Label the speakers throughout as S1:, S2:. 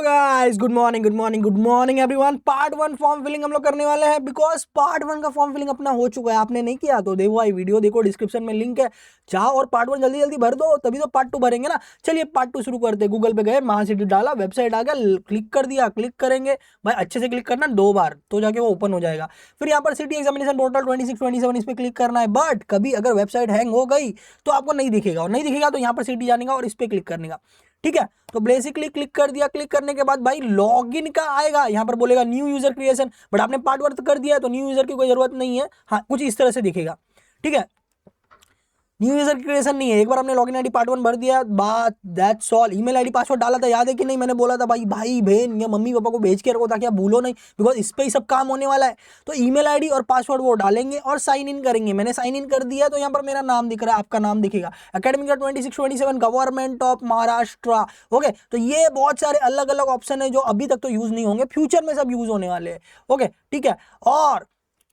S1: Guys, good morning good morning good morning everyone. Part 1 form filling हम लोग करने वाले हैं बिकॉज पार्ट 1 का फॉर्म फिलिंग अपना हो चुका है। आपने नहीं किया तो देखो भाई, वीडियो देखो, डिस्क्रिप्शन में लिंक है, जाओ और पार्ट 1 जल्दी जल्दी भर दो, तभी तो पार्ट 2 भरेंगे ना। चलिए पार्ट 2 शुरू करते हैं। गूगल पे गए, महासिटी डाला, वेबसाइट आ गया, क्लिक कर दिया। क्लिक करेंगे भाई, अच्छे से क्लिक करना 2 बार तो जाके वो ओपन हो जाएगा। फिर यहाँ पर सिटी एग्जामिनेशन पोर्टल 26-27 इस पर क्लिक करना है। बट कभी अगर वेबसाइट हैंग हो गई तो आपको नहीं दिखेगा, और नहीं दिखेगा तो यहाँ पर सिटी जाने का और इस पर क्लिक करने का। ठीक है, तो बेसिकली क्लिक कर दिया। क्लिक करने के बाद भाई लॉगिन का आएगा, यहाँ पर बोलेगा न्यू यूजर क्रिएशन, बट आपने पार्ट 1 कर दिया है तो न्यू यूजर की कोई जरूरत नहीं है। हाँ, कुछ इस तरह से दिखेगा। ठीक है, न्यू यूजर क्रिएशन नहीं है। एक बार हमने लॉगिन आईडी पार्ट 1 भर दिया, बात that's all. Email ID password डाला था, याद है कि नहीं? मैंने बोला था भाई भाई बहन या मम्मी पापा को भेज के रखो ताकि आप भूलो नहीं, बिकॉज इस पे ही सब काम होने वाला है। तो ईमेल आईडी और पासवर्ड वो डालेंगे और साइन इन करेंगे। मैंने साइन इन कर दिया तो यहाँ पर मेरा नाम दिख रहा है, आपका नाम दिखेगा, academic year 26-27 government of Maharashtra. Okay, तो ये बहुत सारे अलग अलग ऑप्शन है जो अभी तक तो यूज नहीं होंगे, फ्यूचर में सब यूज होने वाले हैं। ओके, ठीक है।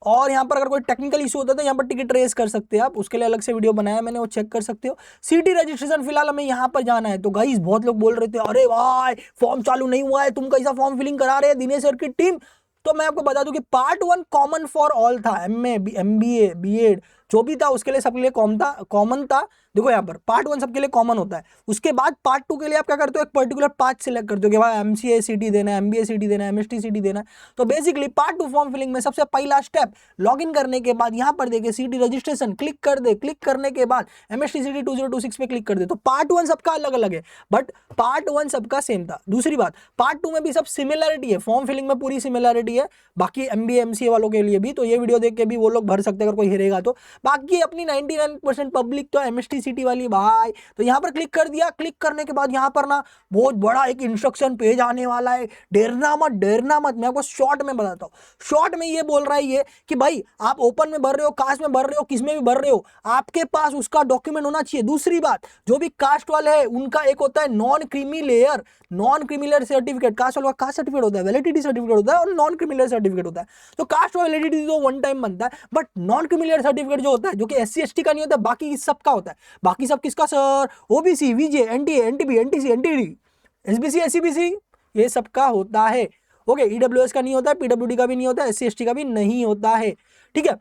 S1: और यहाँ पर अगर कोई टेक्निकल इशू होता है तो यहाँ पर टिकट रेस कर सकते हैं आप, उसके लिए अलग से वीडियो बनाया मैंने, वो चेक कर सकते हो। सीटी रजिस्ट्रेशन फिलहाल हमें यहाँ पर जाना है। तो गाइस बहुत लोग बोल रहे थे, अरे भाई फॉर्म चालू नहीं हुआ है, तुम कैसा फॉर्म फिलिंग करा रहे हैं दिनेश सर की टीम। तो मैं आपको बता दूं कि पार्ट 1 कॉमन फॉर ऑल था, एमए एमबीए बीएड जो भी था उसके लिए, सबके लिए कॉमन था। देखो यहाँ पर पार्ट 1 सबके लिए कॉमन होता है। उसके बाद पार्ट 2 के लिए आप क्या करते हो, एक पर्टिकुलर पाथ सिलेक्ट करते हो कि भाई एमसीए सीटी देना है, एमबीए सीटी देना है, एमएसटी सीटी देना है। तो बेसिकली पार्ट 2 फॉर्म फिलिंग में सबसे पहला स्टेप, लॉगिन करने के बाद यहाँ पर देखिए सीटी रजिस्ट्रेशन क्लिक कर दे। क्लिक करने के बाद एमएसटी सीटी 2026 पे क्लिक कर दे। तो पार्ट 1 सबका अलग अलग है, बट पार्ट 1 सबका सेम था। दूसरी बात, पार्ट 2 में भी सब सिमिलरिटी है, फॉर्म फिलिंग में पूरी सिमिलरिटी है। बाकी एमबीए एमसीए वालों के लिए भी तो ये वीडियो देख के भी वो लोग भर सकते हैं अगर कोई हिरेगा तो। बाकी अपनी 99% पब्लिक तो एमएसटी सीटी वाली भाई। तो यहाँ पर क्लिक कर दिया। क्लिक करने के बाद यहाँ पर ना बहुत बड़ा एक इंस्ट्रक्शन पेज आने वाला है। डरना मत, डरना मत। मैं आपको शॉर्ट में बताता हूँ। शॉर्ट में ये बोल रहा है ये कि भाई आप ओपन में भर रहे हो, कास्ट में भर रहे हो, किस में भी भर रहे हो, आपके पास उसका डॉक्यूमेंट होना चाहिए। दूसरी बात, जो भी कास्ट वाले हैं उनका एक होता है non creamy layer certificate. Caste वालों का कास्ट सर्टिफिकेट होता है, वैलिडिटी सर्टिफिकेट होता है, और नॉन क्रीमी लेयर सर्टिफिकेट होता है। तो कास्ट और वैलिडिटी तो वन टाइम बनता है, but non creamy layer certificate जो होता है, जो कि एससी एसटी का नहीं होता, बाकी सबका होता है। बाकी सब किसका sir? OBC, VJ, NTA, NTB, NTC, NTD, SBC, SCBC, ये सबका होता है। ओके, ईडब्ल्यूएस का नहीं होता है, पीडब्ल्यूडी का भी नहीं होता है, एससी एसटी का भी नहीं होता है। ठीक है,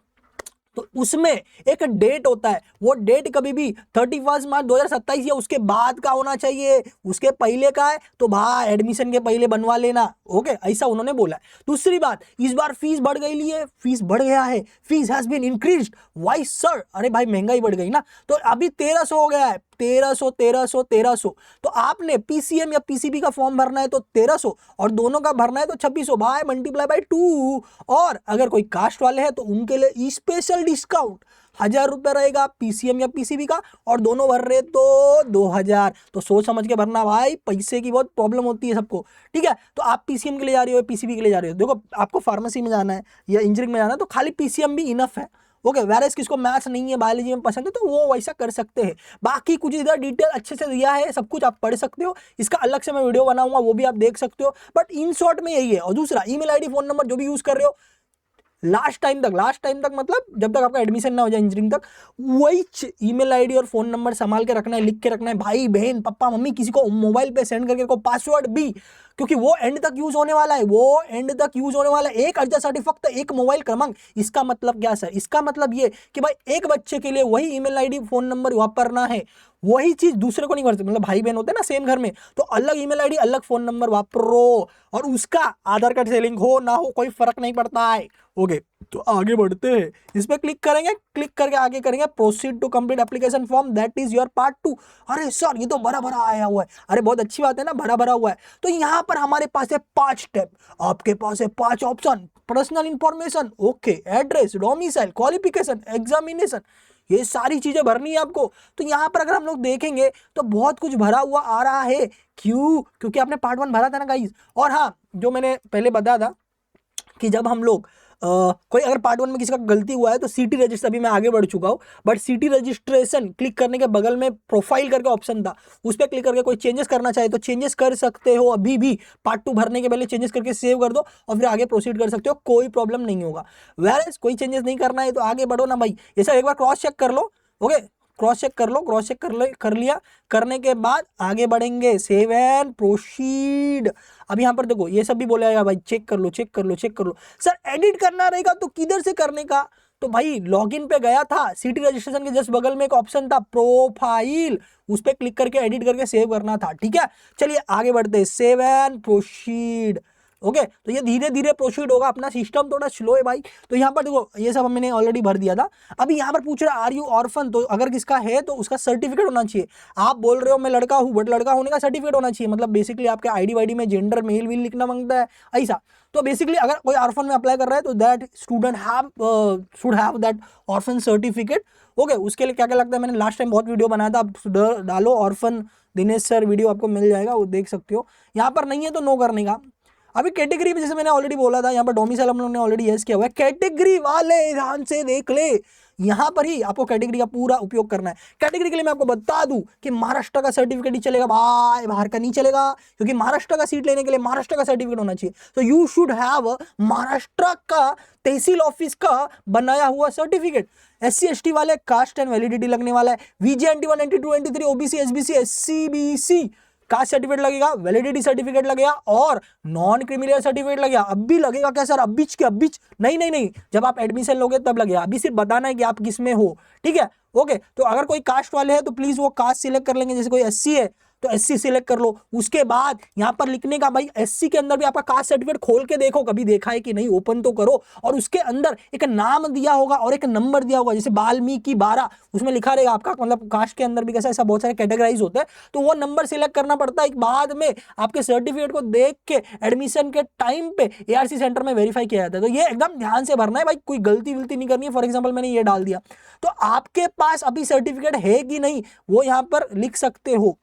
S1: तो उसमें एक डेट होता है, वो डेट कभी भी 31 मार्च 2027 या उसके बाद का होना चाहिए। उसके पहले का है तो भाई एडमिशन के पहले बनवा लेना। ओके, ऐसा उन्होंने बोला है। दूसरी बात, इस बार फीस बढ़ गई है, फीस बढ़ गया है, fees has been increased. Why sir? अरे भाई महंगाई बढ़ गई ना, तो अभी 1300 हो गया है। 1300 तो आपने पीसीएम या पीसीबी का फॉर्म भरना है तो 1300, और दोनों का भरना है तो 2600, भाई मल्टीप्लाई बाय 2। और अगर कोई कास्ट वाले हैं तो उनके लिए स्पेशल डिस्काउंट 1000 रुपये रहेगा पीसीएम या पीसीबी का, और दोनों भर रहे तो 2000। तो सोच समझ के भरना भाई, पैसे की बहुत प्रॉब्लम होती है सबको। ठीक है, तो आप पीसीएम के लिए जा रहे हो, पीसीबी के लिए जा रहे हो, देखो आपको फार्मेसी में जाना है या इंजीनियरिंग में जाना है तो खाली पीसीएम भी इनफ है। ओके, वैराज किसको मैथ्स नहीं है, बायोलॉजी में पसंद है तो वो वैसा कर सकते हैं। बाकी कुछ इधर डिटेल अच्छे से दिया है, सब कुछ आप पढ़ सकते हो। इसका अलग से मैं वीडियो बनाऊंगा, वो भी आप देख सकते हो, बट इन शॉर्ट में यही है। और दूसरा, ईमेल आईडी फोन नंबर जो भी यूज कर रहे हो, लास्ट टाइम तक मतलब जब तक आपका एडमिशन ना हो जाए इंजीनियरिंग तक, वही ईमेल आईडी और फोन नंबर संभाल के रखना है, लिख के रखना है। भाई बहन पापा मम्मी किसी को मोबाइल पे सेंड करके रखो, पासवर्ड भी, क्योंकि वो एंड तक यूज होने वाला है, वो एंड तक यूज होने वाला है। एक अर्जासाठी फक्त एक मोबाइल क्रमांक। इसका मतलब क्या सर? इसका मतलब ये कि भाई एक बच्चे के लिए वही ईमेल आईडी फोन नंबर वापरना है, वही चीज दूसरे को नहीं कर सकते। मतलब भाई बहन होते हैं ना सेम घर में, तो अलग ईमेल आईडी अलग फोन नंबर वापरो, और उसका आधार कार्ड से लिंक हो ना हो कोई फर्क नहीं पड़ता है। ओके, तो आगे बढ़ते हैं। इस पे क्लिक करेंगे, क्लिक करके आगे करेंगे proceed to complete application form, that is your part 2। अरे सर ये तो भरा भरा आया हुआ है। अरे बहुत अच्छी बात है ना, भरा भरा हुआ है। तो यहाँ पर हमारे पास है 5 स्टेप, आपके पास है 5 option. Personal information, okay, address, domicile, qualification, examination, ये सारी चीजें भरनी है आपको। तो यहाँ पर अगर हम लोग देखेंगे तो बहुत कुछ भरा हुआ आ रहा है। क्यों? क्योंकि आपने पार्ट 1 भरा था ना गाइस। और हाँ, जो मैंने पहले बताया था कि जब हम लोग कोई अगर पार्ट 1 में किसी का गलती हुआ है तो सीटी रजिस्टर, अभी मैं आगे बढ़ चुका हूँ, बट सीटी रजिस्ट्रेशन क्लिक करने के बगल में प्रोफाइल करके ऑप्शन था, उस पर क्लिक करके कोई चेंजेस करना चाहे तो चेंजेस कर सकते हो। अभी भी पार्ट 2 भरने के पहले चेंजेस करके सेव कर दो और फिर आगे प्रोसीड कर सकते हो, कोई प्रॉब्लम नहीं होगा। वेयर कोई चेंजेस नहीं करना है तो आगे बढ़ो ना भाई, ये सब एक बार क्रॉस चेक कर लो। ओके, क्रॉस चेक कर लो, क्रॉस चेक कर लिया, करने के बाद आगे बढ़ेंगे, सेव एंड प्रोसीड। अब यहाँ पर देखो ये सब भी बोला जाएगा भाई चेक कर लो, चेक कर लो, चेक कर लो। सर एडिट करना रहेगा तो किधर से करने का? तो भाई लॉगिन पे गया था, सिटी रजिस्ट्रेशन के जस्ट बगल में एक ऑप्शन था प्रोफाइल, उस पर क्लिक करके एडिट करके सेव करना था। ठीक है, चलिए आगे बढ़ते हैं, सेव एंड प्रोसीड। ओके, तो ये धीरे धीरे प्रोसीड होगा, अपना सिस्टम थोड़ा स्लो है भाई। तो यहाँ पर देखो ये सब मैंने ऑलरेडी भर दिया था। अभी यहाँ पर पूछ रहा है आर यू ऑर्फन, तो अगर किसका है तो उसका सर्टिफिकेट होना चाहिए। आप बोल रहे हो मैं लड़का हूँ, बट लड़का होने का सर्टिफिकेट होना चाहिए, मतलब बेसिकली आपके आईडी वाईडी में जेंडर मेल वील लिखना मांगता है ऐसा। तो बेसिकली अगर कोई ऑर्फन में अप्लाई कर रहा है तो that student should have that orphan certificate. Okay, उसके लिए क्या क्या लगता है मैंने लास्ट टाइम बहुत वीडियो बनाया था, आप डालो ऑर्फन दिनेश सर वीडियो, आपको मिल जाएगा, वो देख सकते हो। यहाँ पर नहीं है तो नो करने का। अभी कैटेगरी में जैसे मैंने ऑलरेडी बोला था, यहाँ पर डोमिसाइल हम लोगों ने ऑलरेडी यस किया हुआ है। कैटेगरी वाले ध्यान से देख ले, यहाँ पर ही आपको कैटेगरी का पूरा उपयोग करना है। कैटेगरी के लिए मैं आपको बता दूं कि महाराष्ट्र का सर्टिफिकेट ही चलेगा भाई, बाहर का नहीं चलेगा, क्योंकि महाराष्ट्र का सीट लेने के लिए महाराष्ट्र का सर्टिफिकेट होना चाहिए। तो यू शुड हैव महाराष्ट्र का तहसील ऑफिस का बनाया हुआ सर्टिफिकेट। SC ST वाले कास्ट एंड वैलिडिटी लगने वाला है। VJ 91 92 93 OBC SBC SC BC caste certificate लगेगा, वैलिडिटी सर्टिफिकेट लगेगा और नॉन क्रिमिनल सर्टिफिकेट लगेगा। अब भी लगेगा क्या सर? अब बीच नहीं, जब आप एडमिशन लोगे तब लगेगा। अभी सिर्फ बताना है कि आप किस में हो। ठीक है, ओके। तो अगर कोई कास्ट वाले हैं तो प्लीज वो कास्ट सिलेक्ट कर लेंगे, जैसे कोई SC है तो SC सिलेक्ट कर लो। उसके बाद यहाँ पर लिखने का भाई SC के अंदर भी आपका कास्ट सर्टिफिकेट खोल के देखो, कभी देखा है कि नहीं, ओपन तो करो। और उसके अंदर एक नाम दिया होगा और एक नंबर दिया होगा, जैसे वाल्मीकि 12 उसमें लिखा रहेगा आपका, मतलब कास्ट के अंदर भी कैसा ऐसा बहुत सारे कैटेगराइज होते हैं, तो वो नंबर सिलेक्ट करना पड़ता है। बाद में आपके सर्टिफिकेट को देख के एडमिशन के टाइम पे ARC सेंटर में वेरीफाई किया जाता है। तो ये एकदम ध्यान से भरना है भाई, कोई गलती वलती नहीं करनी है। फॉर एग्जाम्पल मैंने ये डाल दिया, तो आपके पास अभी सर्टिफिकेट है कि नहीं वो यहाँ पर लिख सकते हो।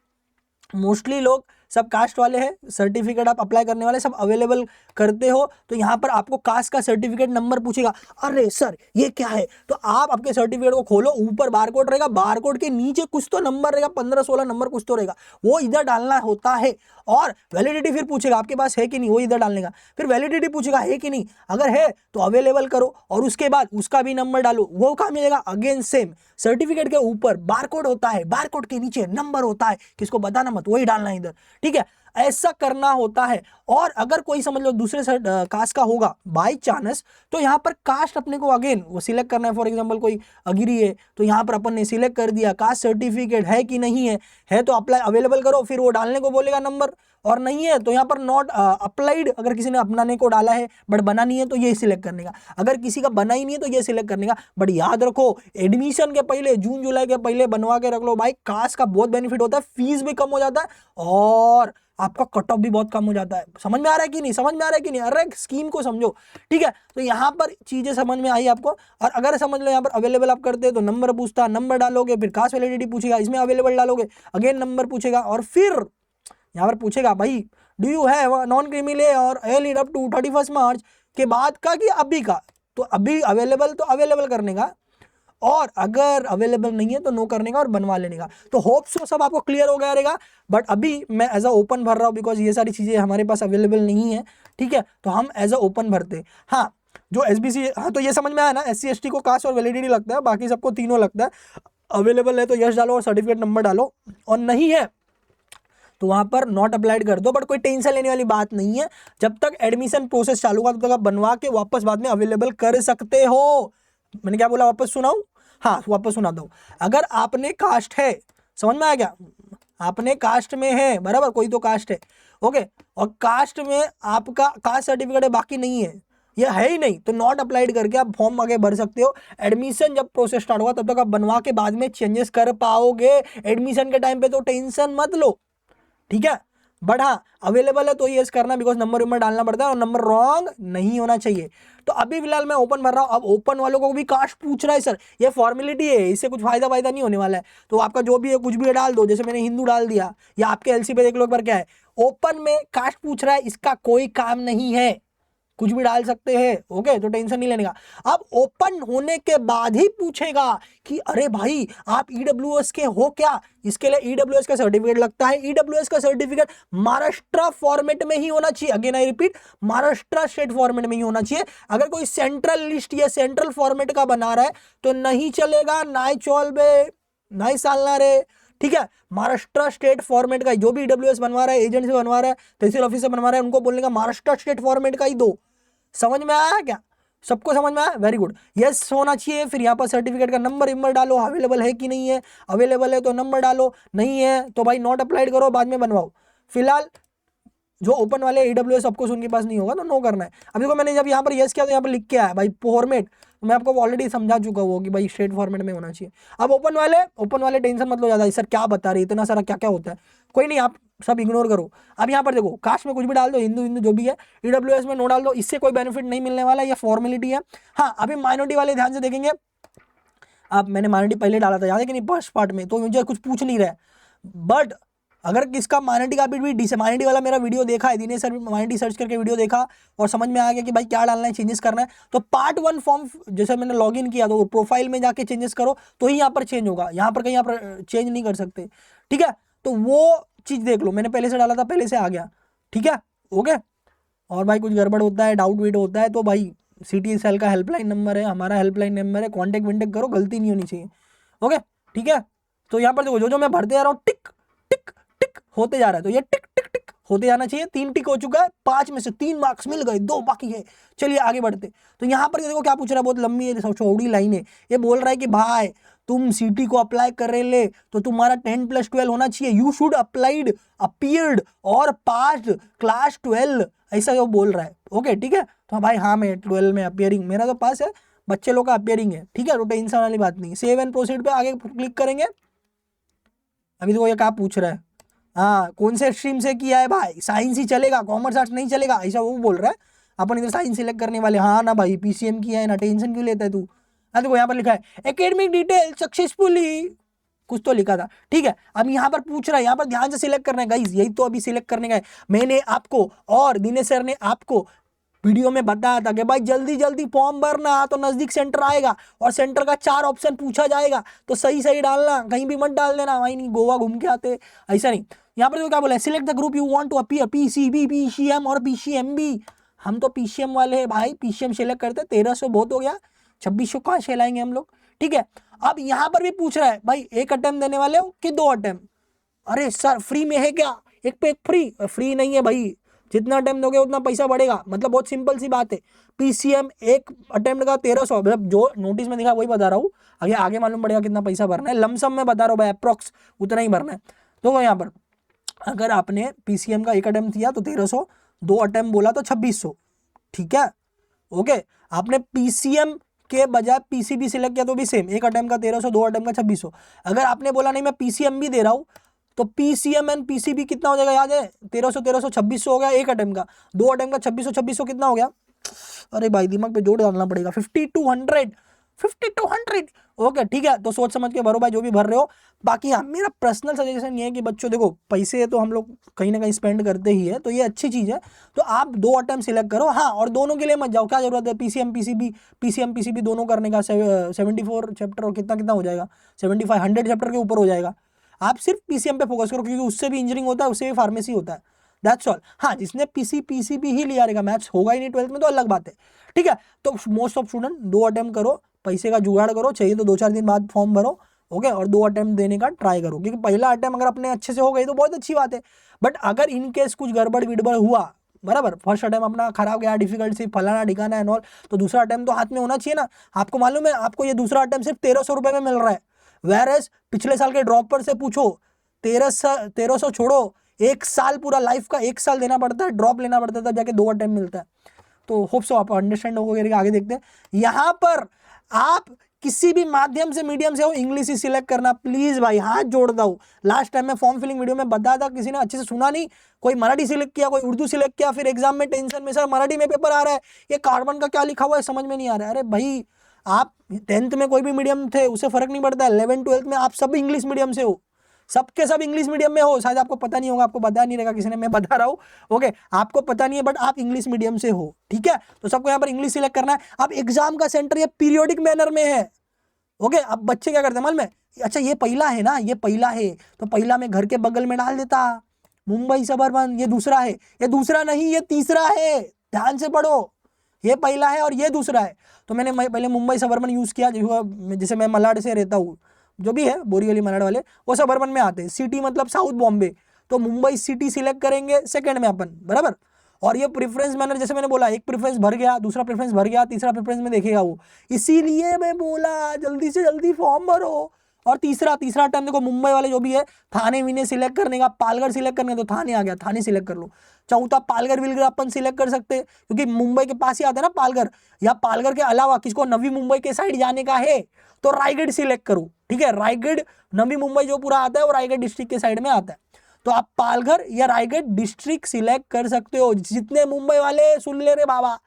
S1: मोस्टली लोग सब कास्ट वाले हैं, सर्टिफिकेट आप अप्लाई करने वाले सब अवेलेबल करते हो, तो यहाँ पर आपको कास्ट का सर्टिफिकेट नंबर पूछेगा। अरे सर ये क्या है? तो आप आपके सर्टिफिकेट को खोलो, ऊपर बारकोड रहेगा, बारकोड के नीचे कुछ तो नंबर रहेगा, 15-16 नंबर कुछ तो रहेगा, वो इधर डालना होता है। और वैलिडिटी फिर पूछेगा आपके पास है कि नहीं, वो इधर डालने का। फिर वैलिडिटी पूछेगा है कि नहीं, अगर है तो अवेलेबल करो, और उसके बाद उसका भी नंबर डालो। वो कहाँ मिलेगा? अगेन सेम, सर्टिफिकेट के ऊपर बारकोड होता है, बारकोड के नीचे नंबर होता है, किसको बताना मत, वही डालना है इधर। ठीक है, ऐसा करना होता है। और अगर कोई समझ लो दूसरे कास्ट का होगा बाई चांस, तो यहाँ पर कास्ट अपने को अगेन वो सिलेक्ट करना है। फॉर एग्जांपल कोई अगिरी है तो यहाँ पर अपन ने सिलेक्ट कर दिया, कास्ट सर्टिफिकेट है कि नहीं है तो अप्लाई अवेलेबल करो, फिर वो डालने को बोलेगा नंबर, और नहीं है तो यहाँ पर नॉट अप्लाइड, अगर किसी ने अपनाने को डाला है बट बना नहीं है तो ये सिलेक्ट करने का, अगर किसी का बना ही नहीं है तो ये सिलेक्ट करने का। बट याद रखो एडमिशन के पहले, जून जुलाई के पहले बनवा के रख लो भाई, कास्ट का बहुत बेनिफिट होता है, फीस भी कम हो जाता है और आपका कट ऑफ भी बहुत कम हो जाता है। समझ में आ रहा है कि नहीं? समझ में आ रहा है कि नहीं? अरे स्कीम को समझो। ठीक है, तो यहाँ पर चीजें समझ में आई आपको। और अगर समझ लो यहाँ पर अवेलेबल आप करते हैं तो नंबर पूछता, नंबर डालोगे, फिर कास्ट वैलिडिटी पूछेगा, इसमें अवेलेबल डालोगे, अगेन नंबर पूछेगा, और फिर यहाँ पर पूछेगा भाई do you have non criminal और एल अप टू 31 मार्च के बाद का कि अभी का, तो अभी अवेलेबल तो अवेलेबल करने का, और अगर अवेलेबल नहीं है तो नो करने का और बनवा लेने का। तो होप सो सब आपको क्लियर हो गया रहेगा। बट अभी मैं एज अ ओपन भर रहा हूँ बिकॉज ये सारी चीज़ें हमारे पास अवेलेबल नहीं है। ठीक है, तो हम एज अ ओपन भरते। हाँ, जो SBC, हाँ तो ये समझ में आया ना, SC ST को कास्ट और वैलिडिटी लगता है, बाकी सबको तीनों लगता है। अवेलेबल है तो यस डालो और सर्टिफिकेट नंबर डालो, और नहीं है तो वहां पर नॉट अप्लाइड कर दो। बट कोई टेंशन लेने वाली बात नहीं है, जब तक एडमिशन प्रोसेस चालू होगा तब तक आप बनवा के वापस बाद में अवेलेबल कर सकते हो। मैंने क्या बोला, वापस सुनाऊं? हाँ वापस सुनाता हूं। अगर आपने कास्ट है, समझ में आ गया, आपने कास्ट में है बराबर, कोई तो कास्ट है, ओके, और कास्ट में आपका कास्ट सर्टिफिकेट है, बाकी नहीं है, ये है ही नहीं, तो नॉट अप्लाइड करके आप फॉर्म आगे भर सकते हो। एडमिशन जब प्रोसेस स्टार्ट होगा तब तक आप बनवा के बाद में चेंजेस कर पाओगे। एडमिशन के टाइम पे तो टेंशन मत लो। ठीक है, बट हाँ अवेलेबल है तो यस करना, बिकॉज नंबर डालना पड़ता है और नंबर रॉन्ग नहीं होना चाहिए। तो अभी फिलहाल मैं ओपन भर रहा हूँ। अब ओपन वालों को भी कास्ट पूछ रहा है सर, ये फॉर्मेलिटी है, इससे कुछ फायदा नहीं होने वाला है, तो आपका जो भी है कुछ भी डाल दो, जैसे मैंने हिंदू डाल दिया, या आपके LC पे देख लो एक बार क्या है, ओपन में कास्ट पूछ रहा है, इसका कोई काम नहीं है, कुछ भी डाल सकते हैं। ओके, तो टेंशन नहीं लेने का। अब ओपन होने के बाद ही पूछेगा कि अरे भाई आप EWS के हो क्या, इसके लिए EWS का सर्टिफिकेट लगता है। EWS का सर्टिफिकेट महाराष्ट्र फॉर्मेट में ही होना चाहिए, again I repeat, Maharashtra state format में ही होना चाहिए। अगर कोई सेंट्रल लिस्ट या सेंट्रल फॉर्मेट का बना रहा है तो नहीं चलेगा, नाई चौल बे नहीं सालना रे, ठीक है। महाराष्ट्र स्टेट फॉर्मेट का जो भी ईडब्ल्यूएस बनवा रहा है, एजेंट से बनवा रहा है, तहसील ऑफिस से बनवा रहा है, उनको बोलने का महाराष्ट्र स्टेट फॉर्मेट का ही दो। समझ में आया क्या? सबको समझ में आया? Very good. यस होना चाहिए। फिर यहाँ पर सर्टिफिकेट का नंबर डालो, अवेलेबल है कि नहीं है, अवेलेबल है तो नंबर डालो, नहीं है तो भाई नॉट अप्लाइड करो, बाद में बनवाओ। फिलहाल जो ओपन वाले AWS ऑफकोर्स उनके पास नहीं होगा तो नो करना है। अब देखो मैंने जब यहाँ पर यस किया तो यहाँ पर लिख के आया भाई फॉर्मेट, तो मैं आपको ऑलरेडी समझा चुका हूँ कि भाई स्ट्रेट फॉर्मेट में होना चाहिए। अब ओपन वाले टेंशन मत लो ज़्यादा, सर क्या बता रही है, इतना सारा क्या क्या होता है, कोई नहीं, आप सब इग्नोर करो। अब यहाँ पर देखो कास्ट में कुछ भी डाल दो, हिंदू जो भी है, EWS में नो डाल दो, इससे कोई बेनिफिट नहीं मिलने वाला, ये फॉर्मेलिटी है। हाँ अभी माइनॉरिटी वाले ध्यान से देखेंगे, अब मैंने माइनॉरिटी पहले डाला था याद है कि नहीं फर्स्ट पार्ट में, तो मुझे कुछ पूछ नहीं रहा है। बट अगर किसका माइनॉरिटी का भी माइनॉरिटी वाला मेरा वीडियो देखा है, दिनेश सर माइनॉरिटी सर्च करके वीडियो देखा और समझ में आ गया कि भाई क्या डालना है, चेंजेस करना है, तो पार्ट 1 फॉर्म जैसे मैंने लॉगिन किया तो प्रोफाइल में जाके चेंजेस करो तो ही यहाँ पर चेंज होगा, यहाँ पर कहीं यहाँ पर चेंज नहीं कर सकते, ठीक है। तो वो चीज़ देख लो, मैंने पहले से डाला था, पहले से आ गया, ठीक है, ओके। और भाई कुछ गड़बड़ होता है, डाउट वीट होता है तो भाई सिटी सेल का हेल्पलाइन नंबर है, हमारा हेल्पलाइन नंबर है, कॉन्टेक्ट विंटेक्ट करो, गलती नहीं होनी चाहिए, ओके, ठीक है। तो यहाँ पर देखो जो जो मैं भरते जा रहा हूँ टिक टिक टिक होते जा रहा है, तो ये टिक टिक टिक होते जाना चाहिए। 3 टिक हो चुका है, 5 में से 3 मार्क्स मिल गए, 2 बाकी है। चलिए आगे बढ़ते। तो यहाँ पर देखो क्या पूछ रहा है, बहुत लंबी है, चौड़ी लाइन है। ये बोल रहा है कि भाई तुम सीटी को अप्लाई कर रहे ले तो तुम्हारा 10+12 होना चाहिए, यू शुड अप्लाइड अपियर्ड और पास्ड क्लास 12, ऐसा वो बोल रहा है, ओके ठीक है। तो भाई हाँ मैं 12 में अपियरिंग, मेरा तो पास है, बच्चे लोग का अपियरिंग है, ठीक है, तो टेंशन वाली बात नहीं। सेव एंड प्रोसीड पे आगे क्लिक करेंगे। अभी देखो ये क्या पूछ रहा है, हाँ कौन से स्ट्रीम से किया है भाई, साइंस ही चलेगा, कॉमर्स आर्ट्स नहीं चलेगा, ऐसा वो बोल रहा है। अपन इधर साइंस सिलेक्ट करने वाले, हाँ ना भाई PCM किया है ना, टेंशन क्यों लेता है तू। हाँ देखो यहाँ पर लिखा है एकेडमिक डिटेल सक्सेसफुली, कुछ तो लिखा था, ठीक है। अब यहाँ पर पूछ रहा है, यहाँ पर ध्यान से सिलेक्ट करना है गाइस, यही तो अभी सिलेक्ट करने का है। मैंने आपको और दिनेश सर ने आपको वीडियो में बताया था कि भाई जल्दी जल्दी फॉर्म भरना, तो नजदीक सेंटर आएगा और सेंटर का 4 ऑप्शन पूछा जाएगा, तो सही सही डालना, कहीं भी मत डाल देना वहीं नहीं गोवा घूम के आते, ऐसा नहीं। यहाँ पर तो क्या बोला है, select the group you want to appear, PCB PCM और PCMB। हम तो PCM वाले हैं भाई, PCM सिलेक्ट करते, 1300 बहुत हो गया, 2600 कहाँ से हम लोग, ठीक है। अब यहाँ पर भी पूछ रहा है भाई 1 अटेम्प्ट देने वाले हो कि 2 अटेम्प्ट, अरे सर फ्री में है क्या, एक पे एक फ्री नहीं है भाई, जितना अटेम्प्ट दोगे उतना पैसा बढ़ेगा, मतलब बहुत सिंपल सी बात है। PCM 1 अटेम्प्ट का 1300, मतलब जो नोटिस में दिखा वही बता रहा हूँ, आगे आगे मालूम पड़ेगा कितना पैसा भरना है, लमसम में बता रहा हूँ भाई, अप्रॉक्स उतना ही भरना है। तो यहाँ पर अगर आपने PCM का 1 अटेम्प्ट किया तो 1300, 2 अटेम्प्ट बोला तो 2600, ठीक है, ओके। आपने PCM के बजाय PCB सिलेक्ट किया तो भी सेम, 1 अटेम्प्ट का 1300, 2 अटेम्प्ट का 2600। अगर आपने बोला नहीं मैं PCM भी दे रहा हूँ, तो PCM एंड PCB कितना हो जाएगा याद है, 1300 1300 2600 हो गया 1 अटेम्प्ट का, 2 अटेम्प्ट का 2600 2600 कितना हो गया, अरे भाई दिमाग पे जोड़ डालना पड़ेगा, 5200 5200, ओके ठीक है। तो सोच समझ के भरो भाई जो भी भर रहे हो। बाकी हाँ मेरा पर्सनल सजेशन ये है कि बच्चों देखो पैसे तो हम लोग कहीं ना कहीं स्पेंड करते ही है, तो ये अच्छी चीज़ है, तो आप 2 अटेम्प्ट सिलेक्ट करो, हाँ और दोनों के लिए मत जाओ, क्या जरूरत है PCM PCB दोनों करने का, 74 चैप्टर और कितना कितना हो जाएगा, 75 100 चैप्टर के ऊपर हो जाएगा। आप सिर्फ PCM पे फोकस करो, क्योंकि उससे भी इंजीनियरिंग होता है, उससे भी फार्मेसी होता है, दैट्स ऑल। हाँ जिसने PCB ही लिया रहेगा, मैथ्स होगा ही नहीं 12th में तो अलग बात है, ठीक है। तो मोस्ट ऑफ स्टूडेंट 2 अटेम्प्ट करो, पैसे का जुगाड़ करो, चाहिए तो 2-4 दिन बाद फॉर्म भरो, ओके, और 2 अटेम्प्ट देने का ट्राई करो, क्योंकि पहला अटेम्प्ट अगर अपने अच्छे से हो गई तो बहुत अच्छी बात है। बट अगर इन केस कुछ गड़बड़ विड़बड़ हुआ, बराबर, फर्स्ट अटेम्प्ट अपना खराब गया, डिफिकल्ट सी फलाना ठिकाना एंड ऑल, तो दूसरा अटेम्प्ट तो हाथ में होना चाहिए ना। आपको मालूम है आपको ये दूसरा अटेम्प्ट सिर्फ 1300 रुपये में मिल रहा है, वेरएज पिछले साल के ड्रॉपर से पूछो 1300 छोड़ो, 1 साल पूरा लाइफ का 1 साल देना पड़ता है, ड्रॉप लेना पड़ता है, तब जाके 2 अटेम्प्ट मिलता है। तो होप सो आप अंडरस्टैंड हो गए। आगे देखते हैं, यहाँ पर आप किसी भी माध्यम से मीडियम से हो, इंग्लिश ही सिलेक्ट करना प्लीज भाई, हाथ जोड़ता हूँ। लास्ट टाइम मैं फॉर्म फिलिंग वीडियो में बताया था, किसी ने अच्छे से सुना नहीं, कोई मराठी सिलेक्ट किया, कोई उर्दू सिलेक्ट किया, फिर एग्जाम में टेंशन में सर मराठी में पेपर आ रहा है, ये कार्बन का क्या लिखा हुआ है समझ में नहीं आ रहा है। अरे भाई आप 10th में कोई भी मीडियम थे उससे फर्क नहीं पड़ता है, 11th 12th में आप सब इंग्लिश मीडियम से हो, सबके सब इंग्लिश मीडियम में हो, शायद आपको पता नहीं होगा, आपको बता नहीं रहेगा किसी ने, मैं बता रहा हूँ, ओके, आपको पता नहीं है बट आप इंग्लिश मीडियम से हो, ठीक है। तो सबको यहाँ पर इंग्लिश सिलेक्ट करना है। अब एग्जाम का सेंटर ये पीरियोडिक मैनर में है, ओके। अब बच्चे क्या करते हैं मालूम है, अच्छा ये पहला है ना, ये पहला है तो पहला मैं घर के बगल में डाल देता, मुंबई सबर्बन, ये दूसरा है, ये दूसरा नहीं ये तीसरा है, ध्यान से पढ़ो, ये पहला है और ये दूसरा है। तो मैंने पहले मुंबई सबर्बन यूज़ किया, जैसे मैं मलाड से रहता हूँ, जो भी है बोरीवली मलाड वाले, वो सब अर्बन में आते हैं। सिटी मतलब साउथ बॉम्बे, तो मुंबई सिटी सिलेक्ट करेंगे सेकंड में अपन, बराबर। और ये प्रेफरेंस मैंने जैसे मैंने बोला, एक प्रेफरेंस भर गया, दूसरा प्रेफरेंस भर गया, तीसरा प्रेफरेंस में देखेगा वो, इसीलिए मैं बोला जल्दी से जल्दी फॉर्म भरो। और तीसरा टाइम देखो, मुंबई वाले जो भी है थाने वीने सिलेक्ट करने का, पालघर सिलेक्ट करने का, तो थाने आ गया, थाने सिलेक्ट कर लो। चौथा पालघर विलगर अपन सिलेक्ट कर सकते हैं, क्योंकि मुंबई के पास ही आता है ना पालघर। या पालघर के अलावा किसको नवी मुंबई के साइड जाने का है तो रायगढ़ सिलेक्ट करो, ठीक है। रायगढ़, नवी मुंबई जो पूरा आता है वो रायगढ़ डिस्ट्रिक्ट के साइड में आता है, तो आप पालघर या रायगढ़ डिस्ट्रिक्ट सिलेक्ट कर सकते हो। जितने मुंबई वाले सुन ले रे बाबा,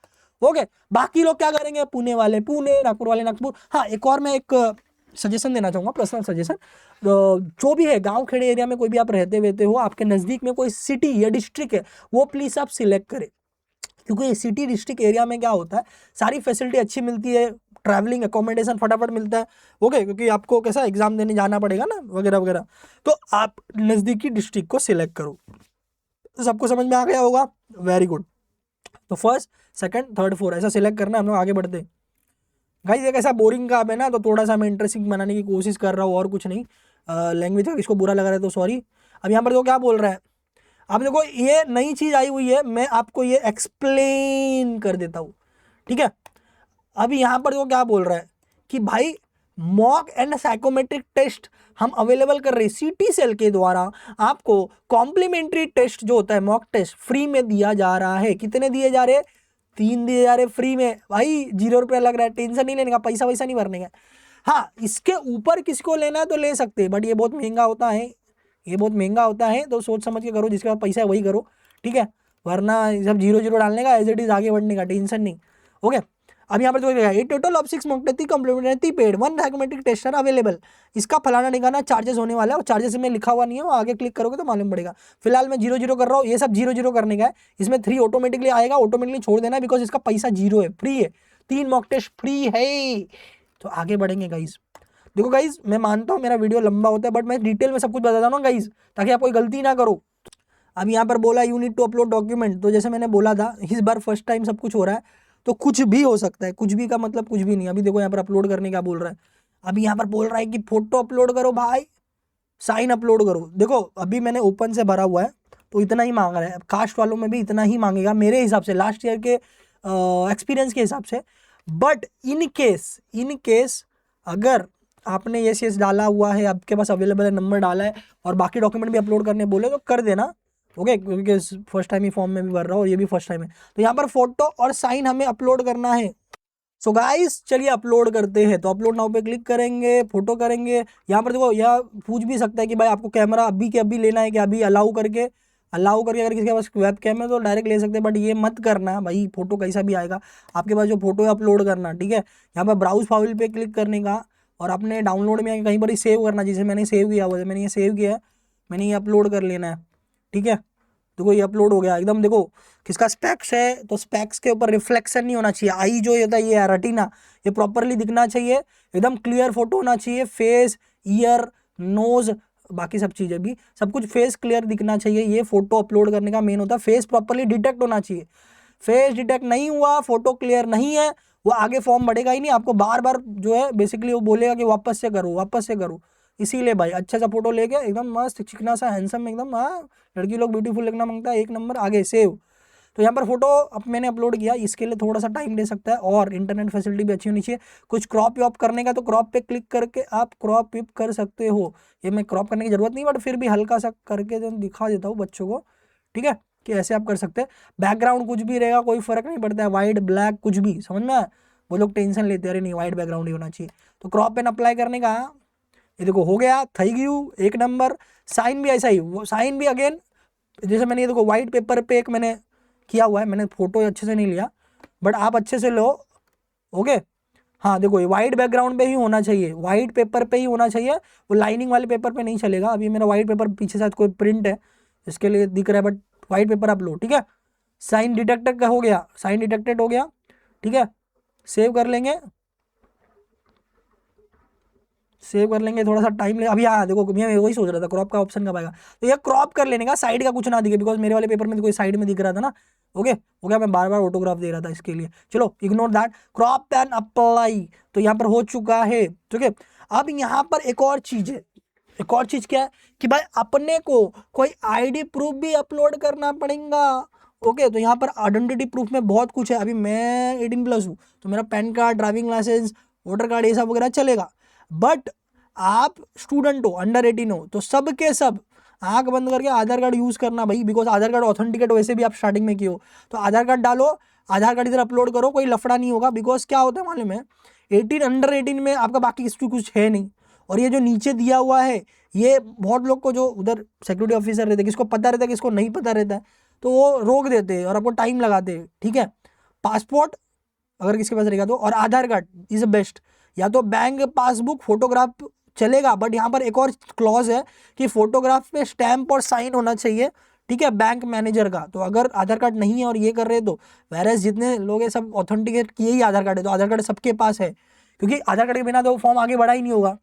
S1: ओके। बाकी लोग क्या करेंगे, पुणे वाले पुणे, नागपुर वाले नागपुर। हाँ, एक और मैं एक सजेशन देना चाहूँगा, पर्सनल सजेशन। जो भी है गांव खेड़े एरिया में कोई भी आप रहते हो, आपके नज़दीक में कोई सिटी या डिस्ट्रिक्ट है, वो प्लीज़ आप सिलेक्ट करें। क्योंकि सिटी डिस्ट्रिक्ट एरिया में क्या होता है, सारी फैसिलिटी अच्छी मिलती है, ट्रैवलिंग अकोमोडेशन फटाफट मिलता है, ओके। क्योंकि आपको कैसा एग्जाम देने जाना पड़ेगा ना, वगैरह वगैरह, तो आप नज़दीकी डिस्ट्रिक्ट को सिलेक्ट करो। सबको समझ में आ गया होगा, वेरी गुड। तो फर्स्ट, सेकंड, थर्ड, फोर्थ ऐसा सिलेक्ट करना, हम लोग आगे बढ़ते हैं। गाइस एक ऐसा बोरिंग काम है ना, तो थोड़ा सा मैं इंटरेस्टिंग बनाने की कोशिश कर रहा हूँ, और कुछ नहीं। लैंग्वेज का इसको बुरा लग रहा है तो सॉरी। अब यहाँ पर तो क्या बोल रहा है, अब देखो ये नई चीज़ आई हुई है, मैं आपको ये एक्सप्लेन कर देता हूँ, ठीक है। अभी यहाँ पर वो क्या बोल रहा है कि भाई मॉक एंड साइकोमेट्रिक टेस्ट हम अवेलेबल कर रहे हैं सिटी सेल के द्वारा। आपको कॉम्प्लीमेंट्री टेस्ट जो होता है मॉक टेस्ट फ्री में दिया जा रहा है। कितने दिए जा रहे हैं, 3 दिए जा रहे फ्री में। भाई 0 रुपया लग रहा है, टेंशन नहीं लेने का, पैसा वैसा नहीं भरने का। हाँ, इसके ऊपर किसको लेना है तो ले सकते हैं, बट ये बहुत महंगा होता है, ये बहुत महंगा होता है, तो सोच समझ के करो, जिसके पास पैसा है वही करो, ठीक है। वरना सब 0 डालने का, एज इट इज आगे बढ़ने का, टेंशन नहीं, ओके। अब यहाँ पर जो है total of 6 mock tests complimentary paid 1 psychometric test are available. इसका फलाना निकाना चार्जेस होने वाला है, और चार्जेस में लिखा हुआ नहीं है, वो आगे क्लिक करोगे तो मालूम पड़ेगा। फिलहाल मैं 0 कर रहा हूँ, ये सब 0 करने का है। इसमें 3 ऑटोमेटिकली आएगा, ऑटोमेटिकली छोड़ देना है, बिकॉज इसका पैसा 0 है, फ्री है, 3 मॉक टेस्ट फ्री है। तो आगे बढ़ेंगे गाइज। देखो गाइज, मैं मानता हूँ मेरा वीडियो लंबा होता है, बट मैं डिटेल में सब कुछ बताता हूँ गाइज, ताकि आप कोई गलती ना करो। अब यहाँ पर बोला you need to upload document, तो जैसे मैंने बोला था इस बार फर्स्ट टाइम सब कुछ हो रहा है, तो कुछ भी हो सकता है। कुछ भी का मतलब कुछ भी नहीं। अभी देखो यहाँ पर अपलोड करने का बोल रहा है, अभी यहाँ पर बोल रहा है कि फोटो अपलोड करो भाई, साइन अपलोड करो। देखो अभी मैंने ओपन से भरा हुआ है, तो इतना ही मांग रहा है। कास्ट वालों में भी इतना ही मांगेगा मेरे हिसाब से, लास्ट ईयर के एक्सपीरियंस के हिसाब से। बट इन केस अगर आपने ये डाला हुआ है, आपके पास अवेलेबल है, नंबर डाला है, और बाकी डॉक्यूमेंट भी अपलोड करने बोले तो कर देना, ओके। क्योंकि फर्स्ट टाइम ही फॉर्म में भी भर रहा हूँ, और ये भी फर्स्ट टाइम है। तो यहाँ पर फोटो और साइन हमें अपलोड करना है। सो गाइस चलिए अपलोड करते हैं। तो अपलोड नाउ पे क्लिक करेंगे, फोटो करेंगे। यहाँ पर देखो यह पूछ भी सकता है कि भाई आपको कैमरा अभी के अभी लेना है कि अभी अलाउ करके अगर किसी के पास वेब कैम है तो डायरेक्ट ले सकते हैं, बट ये मत करना भाई, फोटो कैसा भी आएगा, आपके पास जो फोटो है अपलोड करना, ठीक है। यहाँ पर ब्राउज फाइल पे क्लिक करने का, और अपने डाउनलोड में कहीं पर ही सेव करना, जिसे मैंने सेव किया हुआ है, मैंने ये सेव किया है, मैंने ये अपलोड कर लेना है, ठीक है। देखो ये अपलोड हो गया एकदम। देखो किसका स्पेक्स है, तो स्पेक्स के ऊपर रिफ्लेक्शन नहीं होना चाहिए। आई जो होता है ये रेटिना, ये प्रॉपरली दिखना चाहिए, एकदम क्लियर फोटो होना चाहिए। फेस, ईयर, नोज, बाकी सब चीज़ें भी सब कुछ फेस क्लियर दिखना चाहिए। ये फोटो अपलोड करने का मेन होता है। फेस प्रॉपरली डिटेक्ट होना चाहिए। फेस डिटेक्ट नहीं हुआ, फोटो क्लियर नहीं है, वो आगे फॉर्म बढ़ेगा ही नहीं। आपको बार बार जो है बेसिकली वो बोलेगा कि वापस से करो, वापस से करो। इसीलिए भाई अच्छा सा फोटो लेके एकदम मस्त चिकना सा हैंडसम एकदम, हाँ लड़की लोग ब्यूटीफुल लगना मांगता है, 1 नंबर, आगे सेव। तो यहाँ पर फोटो अब मैंने अपलोड किया, इसके लिए थोड़ा सा टाइम ले सकता है, और इंटरनेट फैसिलिटी भी अच्छी होनी चाहिए। कुछ क्रॉप वॉप करने का तो क्रॉप पे क्लिक करके आप क्रॉप विप कर सकते हो। ये मैं क्रॉप करने की जरूरत नहीं, बट फिर भी हल्का सा करके दिखा देता हूँ बच्चों को, ठीक है, कि ऐसे आप कर सकते हैं। बैकग्राउंड कुछ भी रहेगा, कोई फर्क नहीं पड़ता है, वाइट ब्लैक कुछ भी, समझ में आया। वो लोग टेंशन लेते हैं, अरे नहीं वाइट बैकग्राउंड ही होना चाहिए। तो क्रॉप पेन अप्लाई करने का, ये देखो हो गया, थैंक यू, 1 नंबर। साइन भी ऐसा ही, वो साइन भी अगेन जैसे मैंने ये देखो व्हाइट पेपर पे एक मैंने किया हुआ है, मैंने फोटो अच्छे से नहीं लिया, बट आप अच्छे से लो, ओके। हाँ देखो ये वाइट बैकग्राउंड पे ही होना चाहिए, वाइट पेपर पे ही होना चाहिए, वो लाइनिंग वाले पेपर पे नहीं चलेगा। अभी मेरा वाइट पेपर पीछे साथ कोई प्रिंट है इसके लिए दिख रहा है, बट वाइट पेपर आप लो, ठीक है। साइन डिटेक्टेड का हो गया, साइन डिटेक्टेड हो गया, ठीक है। सेव कर लेंगे, सेव कर लेंगे, थोड़ा सा टाइम ले। अभी हाँ देखो मैं वही सोच रहा था क्रॉप का ऑप्शन कब आएगा, तो ये क्रॉप कर लेने का, साइड का कुछ ना दिखे, बिकॉज मेरे वाले पेपर में तो कोई साइड में दिख रहा था ना, ओके हो गया। मैं बार बार ऑटोग्राफ दे रहा था इसके लिए, चलो ignore that. Crop and apply तो यहाँ पर हो चुका है, ठीक है। अब यहाँ पर एक और चीज है, एक और चीज क्या है कि भाई अपने को कोई आईडी प्रूफ भी अपलोड करना पड़ेगा। ओके, तो यहाँ पर आइडेंटिटी प्रूफ में बहुत कुछ है। अभी मैं 18+ हूँ तो मेरा PAN card, driving licence, voter card ये सब वगैरह चलेगा। बट आप स्टूडेंट हो, अंडर 18 हो, तो सब के सब आंख बंद करके आधार कार्ड यूज करना भाई, बिकॉज आधार कार्ड ऑथेंटिकेट वैसे भी आप स्टार्टिंग में किए हो। तो आधार कार्ड डालो, आधार कार्ड इधर अपलोड करो, कोई लफड़ा नहीं होगा। बिकॉज क्या होता है मालूम है, 18 अंडर 18 में आपका बाकी किसी कुछ है नहीं। और ये जो नीचे दिया हुआ है, ये बहुत लोग को जो उधर सिक्योरिटी ऑफिसर रहते हैं, किसको पता रहता है किसको नहीं पता रहता है, तो वो रोक देते हैं और आपको टाइम लगाते हैं। ठीक है, पासपोर्ट अगर किसके पास रहेगा तो, और आधार कार्ड इज बेस्ट। या तो बैंक पासबुक, फोटोग्राफ चलेगा, बट यहाँ पर एक और क्लॉज है कि फोटोग्राफ पे स्टैंप और साइन होना चाहिए। ठीक है, बैंक मैनेजर का। तो अगर आधार कार्ड नहीं है और ये कर रहे तो वैरस जितने लोग हैं सब ऑथेंटिकेट किए ही आधार कार्ड है, तो आधार कार्ड सबके पास है, क्योंकि आधार कार्ड के बिना तो वो फॉर्म आगे बढ़ा ही नहीं होगा।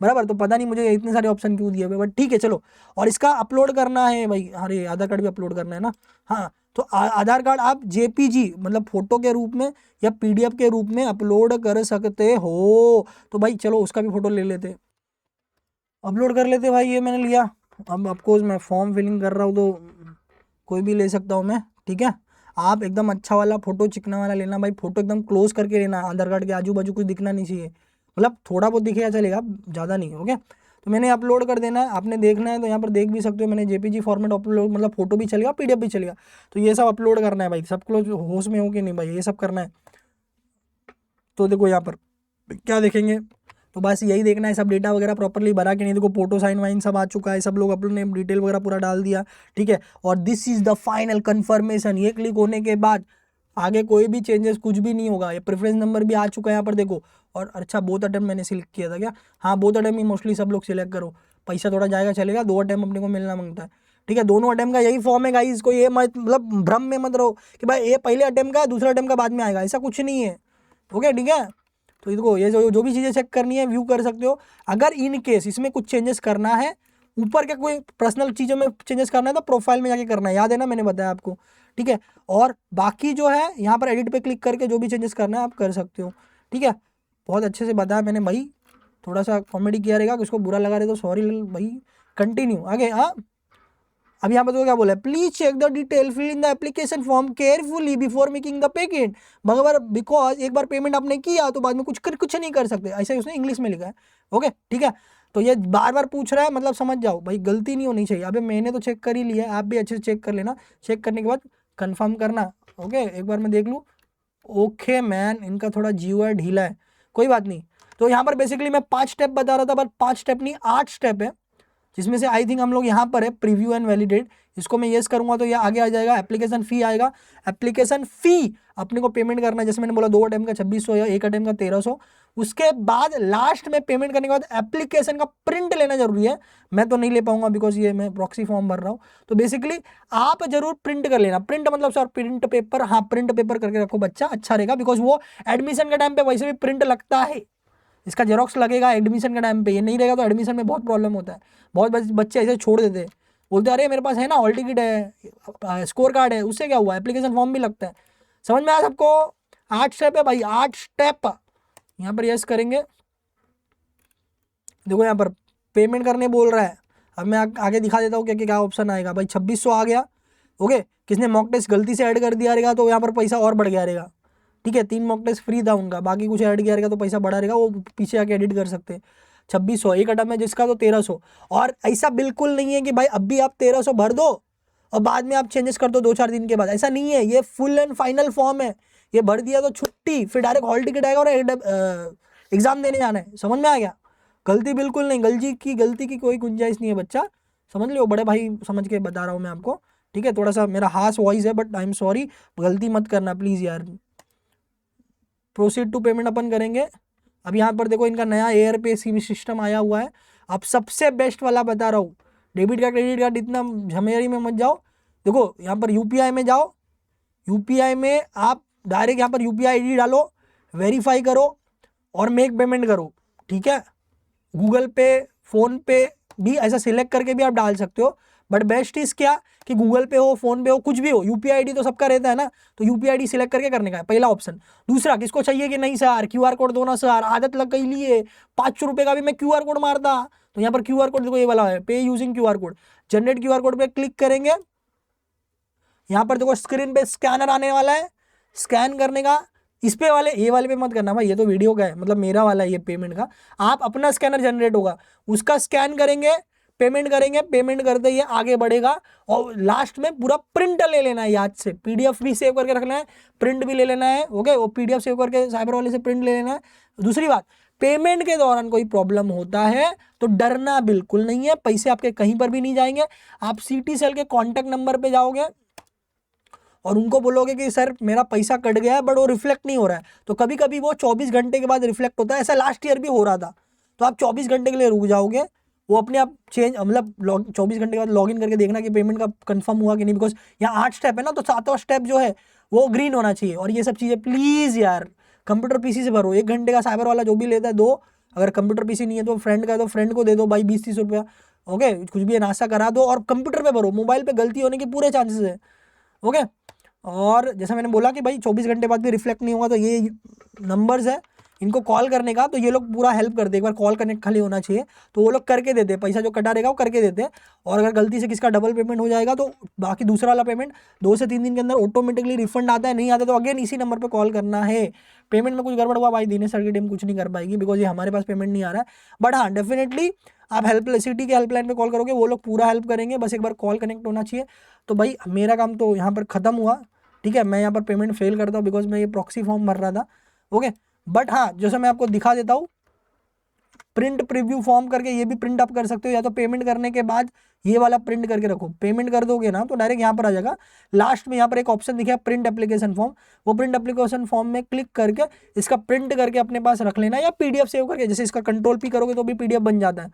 S1: बराबर, तो पता नहीं मुझे इतने सारे ऑप्शन क्यों दिए हुए, बट ठीक है चलो। और इसका अपलोड करना है भाई, अरे आधार कार्ड भी अपलोड करना है ना। हाँ, तो आधार कार्ड आप जेपीजी मतलब फोटो के रूप में या पीडीएफ के रूप में अपलोड कर सकते हो। तो भाई चलो उसका भी फोटो ले लेते, अपलोड कर लेते भाई। ये मैंने लिया। अब ऑफकोर्स मैं फॉर्म फिलिंग कर रहा हूँ तो कोई भी ले सकता हूँ मैं। ठीक है, आप एकदम अच्छा वाला फोटो, चिकना वाला लेना भाई। फोटो एकदम क्लोज करके लेना, आधार कार्ड के आजू बाजू कुछ दिखना नहीं चाहिए, मतलब थोड़ा बहुत दिखेगा चलेगा, ज़्यादा नहीं। ओके, तो मैंने अपलोड कर देना है, आपने देखना है तो यहाँ पर देख भी सकते हो। मैंने जेपीजी फॉर्मेट अपलोड, मतलब फोटो भी चलेगा, पीडीएफ भी चलेगा। तो ये सब अपलोड करना है भाई। सब क्लोज होश में हो कि नहीं भाई, ये सब करना है। तो देखो यहाँ पर क्या देखेंगे, तो बस यही देखना है सब डेटा वगैरह प्रॉपरली भरा कि नहीं। देखो फोटो, साइन वाइन सब आ चुका है, सब लोग अपने डिटेल वगैरह पूरा डाल दिया। ठीक है, और this is the final confirmation. ये क्लिक होने के बाद आगे कोई भी चेंजेस कुछ भी नहीं होगा। ये प्रेफरेंस नंबर भी आ चुका है यहाँ पर देखो। और अच्छा, बोथ अटेम्प्ट मैंने सिलेक्ट किया था क्या? हाँ, बोथ अटेम्प्ट ही मोस्टली सब लोग सिलेक्ट करो, पैसा थोड़ा जाएगा चलेगा। 2 अटेम्प्ट अपने को मिलना मांगता है। ठीक है, दोनों अटेम्प्ट का यही फॉर्म है गाइस। को ये मत मतलब भ्रम में मत रहो कि भाई ये पहले अटेम्प्ट का है, दूसरा अटेम्प्ट का बाद में आएगा, ऐसा कुछ नहीं है। ओके, ठीक है। तो देखो ये जो भी चीज़ें चेक करनी है व्यू कर सकते हो। अगर इन केस इसमें कुछ चेंजेस करना है, ऊपर के कोई पर्सनल चीज़ों में चेंजेस करना है तो प्रोफाइल में जाके करना है, याद है ना, मैंने बताया आपको। ठीक है, और बाकी जो है यहाँ पर एडिट पे क्लिक करके जो भी चेंजेस करना है आप कर सकते हो। ठीक है, बहुत अच्छे से बताया मैंने भाई। थोड़ा सा कॉमेडी किया रहेगा, किसको बुरा लगा रहे तो सॉरी भाई। कंटिन्यू आगे। हाँ, अब यहाँ पर तो क्या बोला है, please check the detail fill in the application form carefully before making the payment. मगर बिकॉज एक बार पेमेंट आपने किया तो बाद में कुछ नहीं कर सकते, ऐसा उसने इंग्लिश में लिखा है। ओके, ठीक है, तो ये बार बार पूछ रहा है, मतलब समझ जाओ भाई, गलती नहीं होनी चाहिए। अबे मैंने तो चेक कर ही लिया है, आप भी अच्छे से चेक कर लेना। चेक करने के बाद कंफर्म करना। ओके, एक बार मैं देख लूँ। ओके मैन, इनका थोड़ा जीवा ढीला है, कोई बात नहीं। तो यहाँ पर बेसिकली मैं 5 स्टेप बता रहा था, बट 5 स्टेप नहीं 8 स्टेप है, जिसमें से आई थिंक हम लोग यहाँ पर है प्रीव्यू एंड वैलिडेट। इसको मैं येस करूंगा तो ये आगे आ जाएगा। एप्लीकेशन फ़ी आएगा, एप्लीकेशन फ़ी अपने को पेमेंट करना है। जैसे मैंने बोला 2 अटेम्प्ट का 2600 या 1 अटेम्प्ट का 1300। उसके बाद लास्ट में पेमेंट करने के बाद एप्लीकेशन का प्रिंट लेना जरूरी है। मैं तो नहीं ले पाऊंगा बिकॉज ये मैं प्रॉक्सी फॉर्म भर रहा हूँ। तो बेसिकली आप जरूर प्रिंट कर लेना। प्रिंट मतलब सर प्रिंट पेपर, हाँ प्रिंट पेपर करके रखो बच्चा, अच्छा रहेगा। बिकॉज वो एडमिशन के टाइम पे वैसे भी प्रिंट लगता है, इसका जेरोक्स लगेगा एडमिशन के टाइम पे। ये नहीं रहेगा तो एडमिशन में बहुत प्रॉब्लम होता है। बहुत बच्चे ऐसे छोड़ देते हैं, बोलते अरे मेरे पास है ना हॉल टिकट है, स्कोर कार्ड है, उससे क्या हुआ, एप्लीकेशन फॉर्म भी लगता है। समझ में आया सबको? 8 स्टेप है भाई, 8 स्टेप। यहाँ पर यस करेंगे। देखो यहाँ पर पेमेंट करने बोल रहा है। अब मैं आगे दिखा देता हूँ क्या क्या ऑप्शन आएगा भाई। 2600 आ गया। ओके, किसने मॉक टेस्ट गलती से ऐड कर दिया रहेगा तो यहाँ पर पैसा और बढ़ गया रहेगा। ठीक है, 3 मॉक टेस्ट फ्री था उनका, बाकी कुछ ऐड किया रहेगा तो पैसा बढ़ा रहेगा, वो पीछे आके एडिट कर सकते हैं। 2600 एक अटैम्प्ट में जिसका तो 1300। और ऐसा बिल्कुल नहीं है कि भाई अब भी आप 1300 भर दो और बाद में आप चेंजेस कर दो 2-4 दिन के बाद, ऐसा नहीं है। ये फुल एंड फाइनल फॉर्म है। ये भर दिया तो छुट्टी, फिर डायरेक्ट हॉल टिकट आएगा और एग्जाम देने जाना है। समझ में आ गया? गलती बिल्कुल नहीं, गलती की कोई गुंजाइश नहीं है बच्चा, समझ लो। बड़े भाई समझ के बता रहा हूँ मैं आपको। ठीक है, थोड़ा सा मेरा हार्श वॉइस है बट आई एम सॉरी, गलती मत करना प्लीज़ यार। प्रोसीड टू पेमेंट अपन करेंगे। अब यहाँ पर देखो इनका नया एयर पे सिस्टम आया हुआ है। अब सबसे बेस्ट वाला बता रहा हूँ, डेबिट कार्ड क्रेडिट कार्ड इतना झमेरी में मत जाओ। देखो यहाँ पर यूपीआई में जाओ, यूपीआई में आप डायरेक्ट यहाँ पर यूपीआई आईडी डालो, वेरीफाई करो और मेक पेमेंट करो। ठीक है, गूगल पे, फ़ोन पे भी ऐसा सिलेक्ट करके भी आप डाल सकते हो, बट बेस्ट इज क्या कि गूगल पे हो, फोन पे हो, कुछ भी हो, यूपीआई आईडी तो सबका रहता है ना, तो यूपीआई आईडी सिलेक्ट करके करने का है पहला ऑप्शन। दूसरा, किसको चाहिए कि नहीं सर क्यूआर कोड दो ना सर, आदत लग गई लिए 500 रुपये का भी मैं क्यूआर कोड मारता, तो यहाँ पर क्यूआर कोड देखो ये वाला है, पे using QR code, generate QR code पे क्लिक करेंगे। यहाँ पर देखो स्क्रीन पे स्कैनर आने वाला है, स्कैन करने का, इस पे वाले, ये वाले पे मत करना भाई, ये तो वीडियो का है, मतलब मेरा वाला है ये पेमेंट का। आप अपना स्कैनर जनरेट होगा, उसका स्कैन करेंगे, पेमेंट करेंगे, पेमेंट करते ही आगे बढ़ेगा। और लास्ट में पूरा प्रिंट ले लेना है याद से, पीडीएफ भी सेव करके रखना है, प्रिंट भी ले लेना है, ओके, वो पीडीएफ सेव करके साइबर वाले से प्रिंट ले लेना है। दूसरी बात, पेमेंट के दौरान कोई प्रॉब्लम होता है तो डरना बिल्कुल नहीं है, पैसे आपके कहीं पर भी नहीं जाएंगे। आप सिटी सेल के कॉन्टैक्ट नंबर पे जाओगे और उनको बोलोगे कि सर मेरा पैसा कट गया है बट वो रिफ्लेक्ट नहीं हो रहा है, तो कभी कभी वो 24 घंटे के बाद रिफ्लेक्ट होता है, ऐसा लास्ट ईयर भी हो रहा था। तो आप 24 घंटे के लिए रुक जाओगे, वो अपने आप चेंज, मतलब 24 घंटे के बाद लॉगिन करके देखना कि पेमेंट का कंफर्म हुआ कि नहीं, बिकॉज यहाँ 8 स्टेप है ना, तो 7वां स्टेप जो है वो ग्रीन होना चाहिए। और ये सब चीज़ें प्लीज़ यार कंप्यूटर पीसी से भरो, 1 घंटे का साइबर वाला जो भी लेता है दो, अगर कंप्यूटर पीसी नहीं है तो फ्रेंड का है तो फ्रेंड को दे दो भाई 20-30 रुपया, ओके, कुछ भी नाश्ता करा दो, और कंप्यूटर पे भरो, मोबाइल पे गलती होने के पूरे चांसेस है, ओके। और जैसा मैंने बोला कि भाई 24 घंटे बाद भी रिफ्लेक्ट नहीं होगा, तो ये नंबर्स है, इनको कॉल करने का, तो ये लोग पूरा हेल्प करते हैं, एक बार कॉल कनेक्ट खाली होना चाहिए, तो वो लोग करके देते हैं, पैसा जो कटा रहेगा वो करके देते हैं। और अगर गलती से किसका डबल पेमेंट हो जाएगा तो बाकी दूसरा वाला पेमेंट 2 से 3 दिन के अंदर ऑटोमेटिकली रिफंड आता है, नहीं आता तो अगेन इसी नंबर पर कॉल करना है। पेमेंट में कुछ गड़बड़ हुआ भाई दिनेश सर की टीम कुछ नहीं कर पाएगी, बिकॉज ये हमारे पास पेमेंट नहीं आ रहा है, बट हाँ डेफिनेटली आप सिटी के हेल्पलाइन पे कॉल करोगे, वो लोग पूरा हेल्प करेंगे, बस एक बार कॉल कनेक्ट होना चाहिए। तो भाई मेरा काम तो यहाँ पर खत्म हुआ, ठीक है, मैं यहाँ पर पेमेंट फेल करता हूँ बिकॉज मैं ये प्रॉक्सी फॉर्म भर रहा था, ओके। बट हाँ जैसे मैं आपको दिखा देता हूँ, प्रिंट प्रीव्यू फॉर्म करके ये भी प्रिंट अप कर सकते हो, या तो पेमेंट करने के बाद ये वाला प्रिंट करके रखो, पेमेंट कर दोगे ना तो डायरेक्ट यहाँ पर आ जाएगा। लास्ट में यहाँ पर एक ऑप्शन दिखा प्रिंट एप्लीकेशन फॉर्म, वो प्रिंट एप्लीकेशन फॉर्म में क्लिक करके इसका प्रिंट करके अपने पास रख लेना, या पीडीएफ सेव करके, जैसे इसका कंट्रोल पी करोगे तो भी पीडीएफ बन जाता है,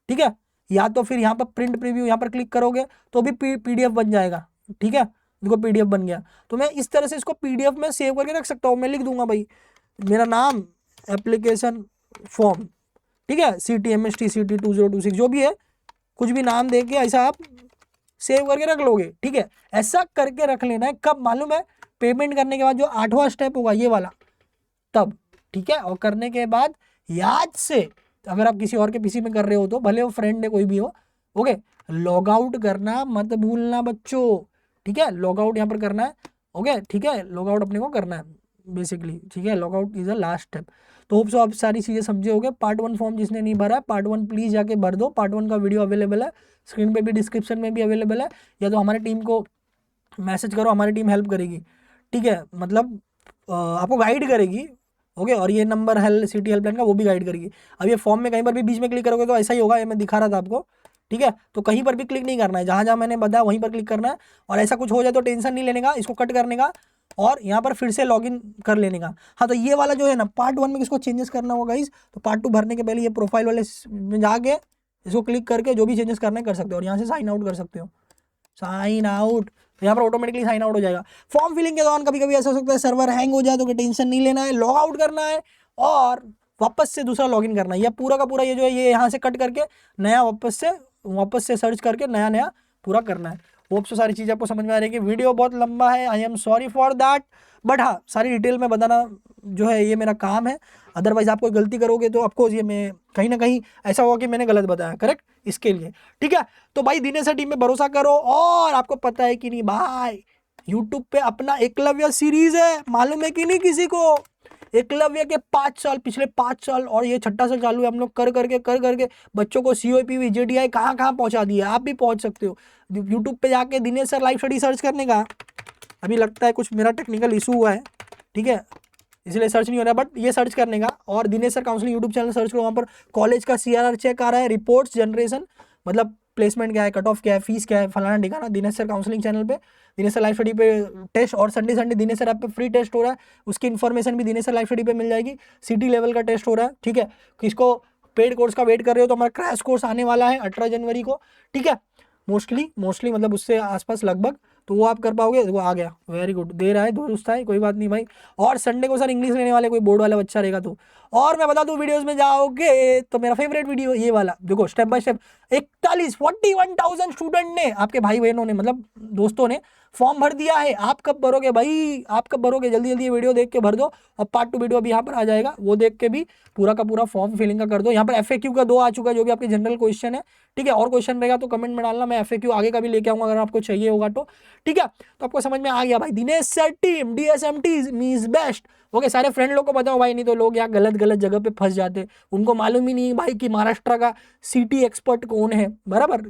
S1: ठीक है, या तो फिर यहाँ पर प्रिंट प्रीव्यू यहाँ पर क्लिक करोगे तो भी पीडीएफ बन जाएगा, ठीक है, देखो पीडीएफ बन गया। तो मैं इस तरह से इसको पीडीएफ में सेव करके रख सकता हूँ, मैं लिख दूंगा भाई मेरा नाम एप्लीकेशन फॉर्म, ठीक है, CTMST CT 2026 जो भी है, कुछ भी नाम दे के ऐसा आप सेव करके रख लोगे, ठीक है। ऐसा करके रख लेना है, कब मालूम है, पेमेंट करने के बाद जो 8वां स्टेप होगा ये वाला, तब, ठीक है। और करने के बाद याद से, अगर आप किसी और के पीसी में कर रहे हो तो भले वो फ्रेंड है कोई भी हो, ओके, लॉग आउट करना मत भूलना बच्चों, ठीक है, लॉग आउट यहाँ पर करना है, ओके, ठीक है, लॉग आउट अपने को करना है बेसिकली, ठीक है, log out is the last step. तो होप सो आप सारी चीज़ें समझे होगे। पार्ट 1 फॉर्म जिसने नहीं भरा है, पार्ट 1 प्लीज़ जाके भर दो, पार्ट 1 का वीडियो अवेलेबल है, स्क्रीन पे भी डिस्क्रिप्शन में भी अवेलेबल है, या तो हमारी टीम को मैसेज करो, हमारी टीम हेल्प करेगी, ठीक है, मतलब आपको गाइड करेगी, ओके। और ये नंबर है सिटी हेल्पलाइन का, वो भी गाइड करेगी। अब ये फॉर्म में कहीं पर भी बीच में क्लिक करोगे तो ऐसा ही होगा, ये मैं दिखा रहा था आपको, ठीक है, तो कहीं पर भी क्लिक नहीं करना है, जहाँ जहाँ मैंने बताया वहीं पर क्लिक करना है। और ऐसा कुछ हो जाए तो टेंशन नहीं लेने का, इसको कट करने का और यहाँ पर फिर से लॉगिन कर लेने का। हाँ, तो ये वाला जो है ना, पार्ट 1 में किसको चेंजेस करना होगा गाइस, तो पार्ट 2 भरने के पहले ये प्रोफाइल वाले में जाके इसको क्लिक करके जो भी चेंजेस करना है कर सकते हो, और यहाँ से साइन आउट कर सकते हो, साइन आउट, तो यहाँ पर ऑटोमेटिकली साइन आउट हो जाएगा। फॉर्म फिलिंग के दौरान कभी कभी ऐसा हो सकता है सर्वर हैंग हो जाए, तो टेंशन नहीं लेना है, लॉग आउट करना है और वापस से दूसरा लॉगिन करना है। यह पूरा का पूरा ये जो है ये यहाँ से कट करके नया वापस से सर्च करके नया पूरा करना है। होप सो सारी चीज़ आपको समझ में आ रही है कि वीडियो बहुत लंबा है, I am sorry for that, but हाँ सारी डिटेल में बताना जो है ये मेरा काम है। अदरवाइज आप कोई गलती करोगे तो ऑफकोर्स ये मैं कहीं ना कहीं ऐसा होगा कि मैंने गलत बताया, करेक्ट, इसके लिए, ठीक है। तो भाई दिनेश टीम में भरोसा करो। और आपको पता है कि नहीं भाई, यूट्यूब पे अपना एकलव्य सीरीज है, मालूम है कि नहीं किसी को? एकलव्य के 5 साल, पिछले 5 साल और ये 6ठा साल चालू है, हम लोग कर करके बच्चों को COPV JDI कहाँ पहुँचा दिया। आप भी पहुँच सकते हो। यूट्यूब पे जाके Dinesh sir live study search करने का, अभी लगता है कुछ मेरा टेक्निकल इशू हुआ है, ठीक है, इसलिए सर्च नहीं हो रहा, बट ये सर्च करने का और Dinesh sir counselling YouTube channel search करो, वहाँ पर कॉलेज का CRR चेक आ रहा है, रिपोर्ट्स जनरेशन, मतलब प्लेसमेंट क्या है, कट ऑफ क्या है, फीस क्या है, फलाना ठिकाना, दिनेश सर काउंसलिंग चैनल पे, दिनेश सर लाइव स्टडी पे टेस्ट, और संडे दिनेश सर ऐप पे फ्री टेस्ट हो रहा है, उसकी इन्फॉर्मेशन भी दिनेश सर लाइव स्टडी पे मिल जाएगी। सिटी लेवल का टेस्ट हो रहा है, ठीक है, किसको पेड कोर्स का वेट कर रहे हो तो हमारा क्रैश कोर्स आने वाला है 18 जनवरी को, ठीक है, मोस्टली मतलब उससे आसपास लगभग, तो वो आप कर पाओगे। वो आ गया, वेरी गुड, दे रहा है दोस्त है, कोई बात नहीं भाई। और संडे को सर इंग्लिश लेने वाले कोई बोर्ड वाला बच्चा रहेगा तो, और मैं बता दूं वीडियोस में जाओगे तो मेरा फेवरेट वीडियो ये वाला देखो, स्टेप बाय स्टेप 41,000 स्टूडेंट ने, आपके भाई बहनों ने, मतलब दोस्तों ने फॉर्म भर दिया है। आप कब भरोगे भाई, आप कब भरोगे? जल्दी जल्दी वीडियो देख के भर दो। और पार्ट 2 वीडियो अभी यहाँ पर आ जाएगा, वो देख के भी पूरा का पूरा फॉर्म फिलिंग का कर दो। यहाँ पर FAQ का 2 आ चुका है, जो भी आपके जनरल क्वेश्चन है, ठीक है। और क्वेश्चन रहेगा तो कमेंट में डालना, मैं FAQ आगे का भी लेके आऊंगा अगर आपको चाहिए होगा तो, ठीक है। तो आपको समझ में आ गया भाई, Dinesh sir team DSMT means best. Okay, सारे फ्रेंड लोग को बताओ भाई, नहीं तो लोग यहाँ गलत गलत जगह पे फंस जाते, उनको मालूम ही नहीं भाई कि महाराष्ट्र का CT एक्सपर्ट कौन है, बराबर,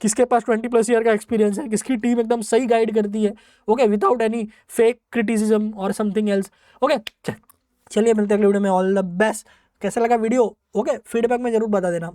S1: किसके पास 20+ ईयर का एक्सपीरियंस है, किसकी टीम एकदम सही गाइड करती है, okay, without any fake criticism और समथिंग एल्स। ओके, चलिए मिलते हैं अगले वीडियो में, ऑल द बेस्ट। कैसा लगा वीडियो? ओके, फीडबैक में जरूर बता देना।